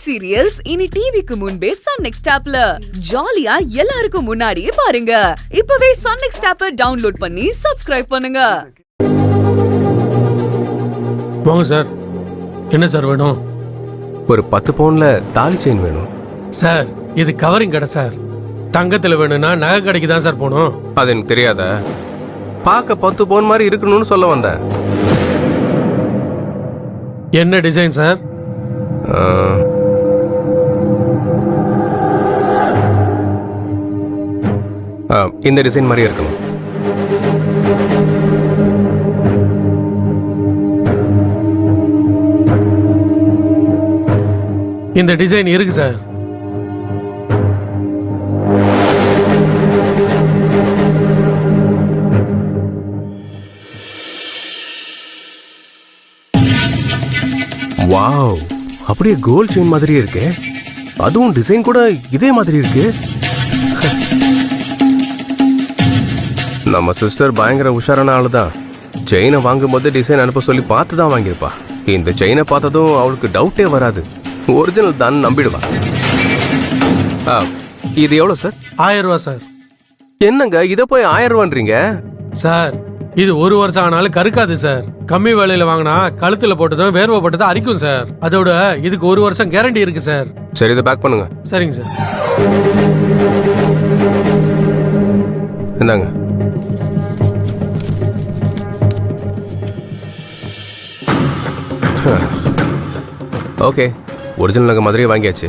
Web serials இனி டிவிக்கு முன்பே சன் நெக்ஸ்ட் ஆப்ல ஜாலியா எல்லாருக்கும் முன்னாடியே பாருங்க. இப்பவே சன் நெக்ஸ்ட் ஆப்பை டவுன்லோட் பண்ணி சப்ஸ்கிரைப் பண்ணுங்க. வாங்க சார். என்ன சார் வேணும்? ஒரு 10 பவுன்ல தாலி செயின் வேணும் சார். இது கவரிங் கடை சார். தங்கத்துல வேணும்னா நகை கடைக்கு தான் சார் போகணும். அது எனக்கு தெரியாத. பார்க்க 10 பவுன் மாதிரி இருக்கணும்னு சொல்ல வந்தேன். என்ன டிசைன் சார்? இந்த டிசைன் மாதிரி இருக்கணும். இந்த டிசைன் இருக்கு சார். வாவ், அப்படியே கோல்ட் செயின் மாதிரியே இருக்கு. அதுவும் டிசைன் கூட இதே மாதிரி இருக்கு. நம்ம சிஸ்டர் பயங்கர உஷாரான ஆளு தான். செயினை வாங்கும் போது டிசைன் அனுப்ப சொல்லி பார்த்து தான் வாங்கியிருப்பா. இந்த செயினை பார்த்ததும் அவளுக்கு டவுட்டே வராது. ஒரிஜினல் தான் நம்பிடுவா. இது எவ்வளோ சார்? 1000 ரூபா சார். என்னங்க இதை போய் 1000 ரூபான்றீங்க சார்? இது 1 வருஷம் ஆனாலும் கருக்காது சார். கம்மி விலையில வாங்கினா கழுத்துல போட்டதும் வேர்வைப்பட்டதும் அரிக்கும் சார். அதோட இதுக்கு 1 வருஷம் கேரண்டி இருக்கு சார். சரி, இதை பேக் பண்ணுங்க. சரிங்க சார். இந்தாங்க. ஓகே, ஒரிஜினல் நகை மாதிரியே வாங்கியாச்சு.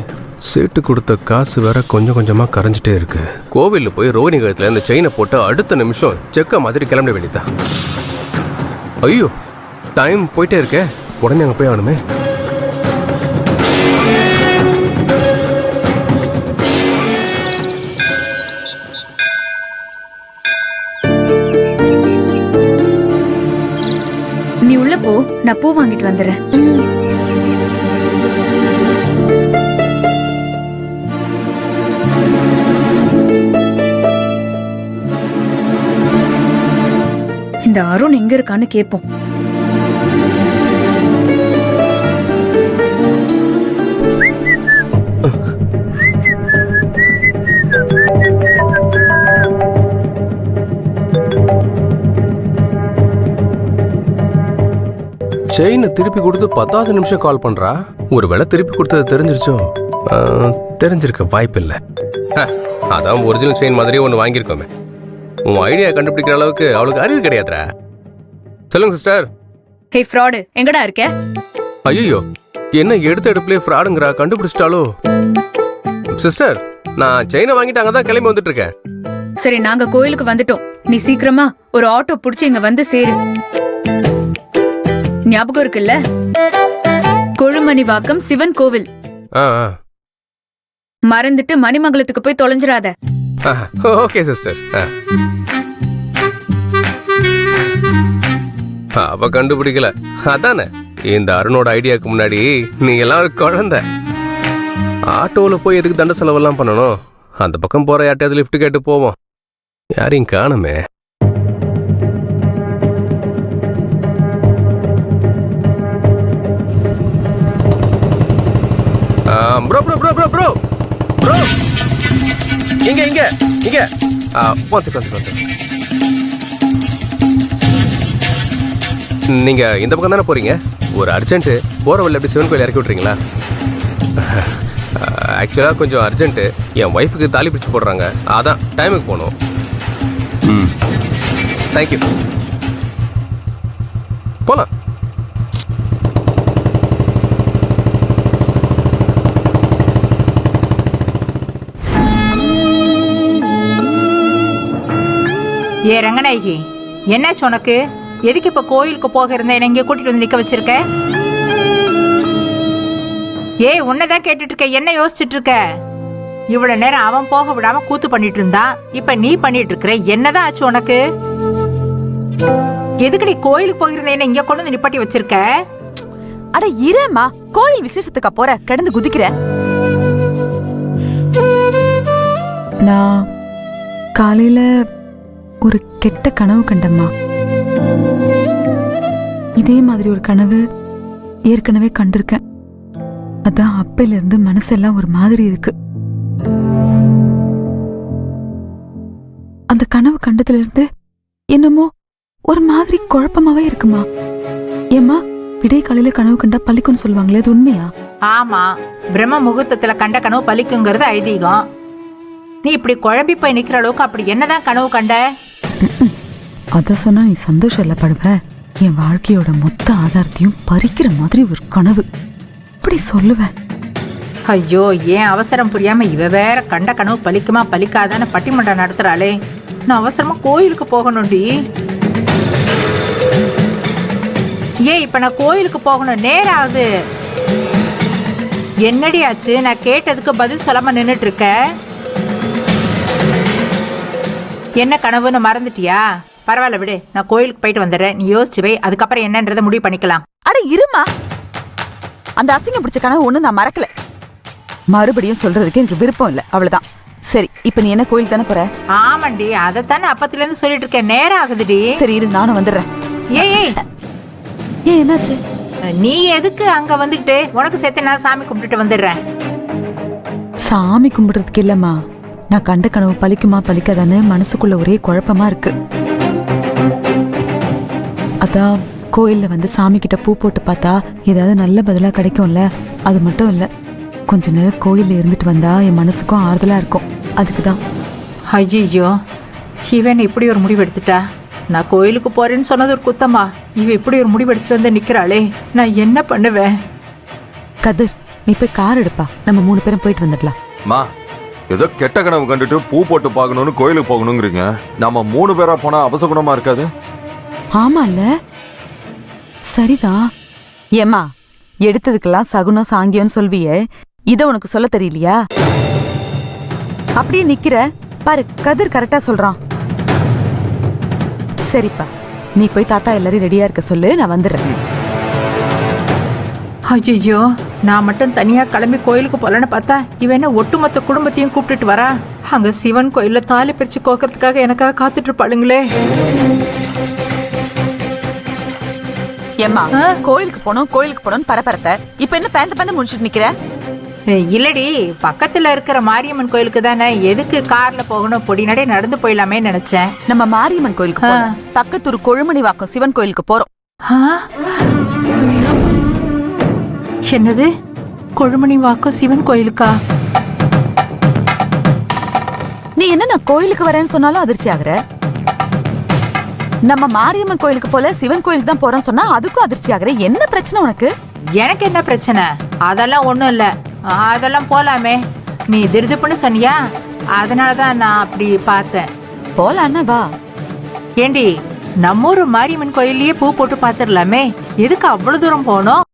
சீட்டு கொடுத்த காசு வேற கொஞ்சம் கொஞ்சமா கரைஞ்சிட்டே இருக்கு. கோவில்ல போய் ரோஹிணி கழுத்துல இந்த செயினை போட்டு அடுத்த நிமிஷம் செக்க மாதிரி கிளம்பிட வேண்டியதான். ஐயோ, டைம் போயிட்டே இருக்கே. உடனே அங்க போய் ஆகணுமே. நீ உள்ள போ, நான் பூ வாங்கிட்டு வந்துடுறேன். இந்த அருண் எங்க இருக்கான்னு கேட்போம். செயினை திருப்பி கொடுத்து 10வது நிமிஷம் கால் பண்றா. ஒருவேளை திருப்பி கொடுத்தது தெரிஞ்சிருச்சோ? தெரிஞ்சிருக்க வாய்ப்பில்லை. அதான் ஒரிஜினல் செயின் மாதிரியே ஒன்று வாங்கியிருக்கோமே. உன் ஐடியா கண்டுபிடிக்கிற அளவுக்கு அவளுக்கு அறிவு கிடையாதுரா. சொல்லுங்க சிஸ்டர். ஹே ஃப்ராடு, எங்கடா இருக்க? ஐயோ, என்ன எடுத்த எடுப்புலயே ஃப்ராடுங்கறா? கண்டுபிடிச்சிட்டாலோ? சிஸ்டர், நான் செயினை வாங்கிட்டு அங்கதான் கிளம்பி வந்துட்டு இருக்கேன். சரி, நாங்க கோயிலுக்கு வந்துட்டோம். நீ சீக்கிரமா ஒரு ஆட்டோ புடிச்சு இங்க வந்து சேரு. ஞாபகம் இருக்குல்ல? கொழுமணிவாக்கம் சிவன் கோவில். மறந்துட்டு மணிமங்கலத்துக்கு போய் தொலைஞ்சிராத. Okay sister. அவ கண்டுபிடிக்கல அதானே? இந்த அருணோட ஐடியாக்கு முன்னாடி நீ எல்லாரும் குழந்தை. ஆட்டோல போய் எதுக்கு தண்ட செலவெல்லாம் பண்ணணும்? அந்த பக்கம் போற யார்ட்டையாவது லிஃப்ட் கேட்டு போவோம். யாரையும் காணுமே. Bro bro bro bro bro bro இங்க இங்க இங்க நீங்க இந்த பக்கம் தானே போறீங்க? ஒரு அர்ஜென்ட். போற வழியில எப்படி சிவன் கோயில் இறக்கி விட்டுறீங்களா? ஆக்சுவலா கொஞ்சம் அர்ஜென்ட். என் ஒய்ஃபுக்கு தாலி பிடிச்சு போடுறாங்க. அதான் டைமுக்கு போகணும். தேங்க்யூ. போலாம். ஏ ரங்கநாயகி, என்னாச்சு உனக்கு? எதுக்கு இப்ப கோயிலுக்கு போக இருந்த என்ன இங்க கூட்டிட்டு வந்து நிக்க வச்சிருக்க? ஏய், உன்னதான் கேட்டுட்டு இருக்க. என்ன யோசிச்சுட்டு இருக்க? இவ்வளவு நேரம் அவன் போக விடாம கூத்து பண்ணிட்டு இருந்தான். இப்ப நீ பண்ணிட்டு இருக்கிற. என்னதான் ஆச்சு உனக்கு? எதுக்கடி கோயிலுக்கு போயிருந்த என்ன இங்க கொண்டு வந்து நிப்பாட்டி வச்சிருக்க? அட இரேம்மா, கோயில் விசேஷத்துக்கு போற கடந்து குதிக்கிற. நான் காலையில ஒரு கெட்ட கனவு கண்டம்மா. இதே மாதிரி ஒரு கனவு ஏற்கனவே கண்டிருக்கேன். அதான் அப்பையில இருந்து மனசெல்லாம் ஒரு மாதிரி இருக்கு. அந்த கனவு கண்டதுல இருந்து என்னமோ ஒரு மாதிரி குழப்பமாவே இருக்குமா. ஏம்மா, விடிய காலையில கனவு கண்டா பழிக்கும்னு சொல்லுவாங்களே, அது உண்மையா? ஆமா, பிரம்ம முகூர்த்தத்துல கண்ட கனவு பலிக்குங்கிறது ஐதீகம். நீ இப்படி குழம்பி போய் நிக்கிற அளவுக்கு அப்படி என்னதான் கனவு கண்ட? அத சொன்னா நீ சந்தோஷம் இல்ல படுவ. என் வாழ்க்கையோட மொத்த ஆதாரத்தையும் பறிக்கிற மாதிரி ஒரு கனவு. இப்படி சொல்லுவேன். ஐயோ, ஏன் அவசரம் புரியாம இவ வேற கண்ட கனவு பலிக்குமா பலிக்காதான்னு பட்டிமன்றம் நடத்துறாளே. நான் அவசரமா கோயிலுக்கு போகணும்டி. இப்ப நான் கோயிலுக்கு போகணும், நேரம் ஆகுது. என்னடி ஆச்சு? நான் கேட்டதுக்கு பதில் சொல்லாம நின்னுட்டு இருக்க. என்ன கனவுன்னு மறந்துட்டியா? பரவாயில்ல விடு, நான் கோயிலுக்கு போயிட்டு வந்துடுறேன். நீ யோசிச்சு வை, அதுக்கப்புறம் என்னன்றதை முடிவு பண்ணிக்கலாம். அட இருமா, அந்த அசிங்கம் பிடிச்ச கனவு ஒண்ணு நான் மறக்கல. மறுபடியும் சொல்றதுக்கு எனக்கு விருப்பம் இல்ல, அவ்வளவுதான். சரி, இப்ப நீ என்ன கோயில் தானே போற? ஆமாண்டி, அதைத்தானே அப்பத்துல இருந்து சொல்லிட்டு இருக்கேன். நேரம் ஆகுதுடி. சரி இரு, நானும் வந்துடுறேன். ஏய் ஏன் என்னாச்சு? நீ எதுக்கு அங்க வந்துகிட்டு? உனக்கு சேர்த்து நான் சாமி கும்பிட்டுட்டு வந்துடுறேன். சாமி கும்பிடுறதுக்கு இல்லம்மா, நான் கண்ட கனவு பலிக்குமா பலிக்காதான்னு மனசுக்குள்ள ஒரே குழப்பமா இருக்கு. அதான் கோயில்ல வந்து சாமி கிட்ட பூ போட்டு பார்த்தா ஏதாவது நல்ல பதிலா கிடைக்கும்ல. அது மட்டும் இல்ல, கொஞ்ச நேரம் கோயில்ல இருந்துட்டு வந்தா என் மனசுக்கும் ஆறுதலா இருக்கும். அதுக்குதான். ஐயோ, இவன் இப்படி ஒரு முடிவு எடுத்துட்டா. நான் கோயிலுக்கு போறேன்னு சொன்னது ஒரு குத்தமா? இவ இப்படி ஒரு முடிவு எடுத்துட்டு வந்து நிக்கிறாளே, நான் என்ன பண்ணுவேன்? கதிர், நீ போய் கார் எடுப்பா, நம்ம 3 பேரும் போயிட்டு வந்துடலாம். மா, ஏதோ கெட்ட கனவு கண்டுட்டு பூ போட்டு பார்க்கணும்னு கோயிலுக்கு போகணுங்கிறீங்க. நம்ம 3 பேரா போனா அபசகுணமா இருக்காது? ஆமால, சரிதான். ஏம்மா, எடுத்ததுக்கெல்லாம் சகுனம் சாங்கியம்னு சொல்வியே, இத உனக்கு சொல்ல தெரியலையா? அப்படியே நிக்கிற பாரு, கதிர் கரெக்டா சொல்றான். சரிப்பா, நீ போய் தாத்தா எல்லாரும் ரெடியா இருக்க சொல்லு, நான் வந்துடுறேன். ஐயோ, நான் மட்டும் தனியா கிளம்பி கோயிலுக்கு போலன்னு பார்த்தா இவன் என்ன ஒட்டுமொத்த குடும்பத்தையும் கூப்பிட்டுட்டு வரா. அங்க சிவன் கோயில்ல தாலி பிரிச்சு கோக்கறதுக்காக எனக்காக காத்துட்டு இருப்பாளுங்களே. ஏம்மா, கோயிலுக்கு போனோம் பரபரத்த. இப்ப என்ன பேந்த முடிச்சிட்டு நிக்கிற? இல்லடி, பக்கத்துல இருக்கிற மாரியம்மன் கோயிலுக்கு தானே. எதுக்கு கார்ல போகணும்? பொடி நடை நடந்து போயிடலாமே நினைச்சேன். நம்ம மாரியம்மன் கோயிலுக்கு போறோம். பக்கத்தூர் கொழுமணி வாக்கம் சிவன் கோயிலுக்கு போறோம். என்னது? கொழுமணி வாக்கம் சிவன் கோயிலுக்கா? நீ என்ன நான் கோயிலுக்கு வரேன்னு சொன்னாலும் அதிர்ச்சி ஆகுற? நம்ம மாரியம்மன் கோயிலுக்கு போல சிவன் கோயிலுக்கு தான் போறோம்னு சொன்னா அதுக்கும் அதிர்ச்சி ஆகுற. என்ன பிரச்சனை உனக்கு? எனக்கு என்ன பிரச்சனை? அதெல்லாம் ஒண்ணும் இல்ல, அதெல்லாம் போலாமே. நீ திருதுப்புன்னு சொன்னியா, அதனாலதான் நான் அப்படி பார்த்தேன். போலான்னா வா. ஏண்டி, நம்ம ஊரு மாரியம்மன் கோயில்லயே பூ போட்டு பாத்துடலாமே. எதுக்கு அவ்வளவு தூரம் போனோம்?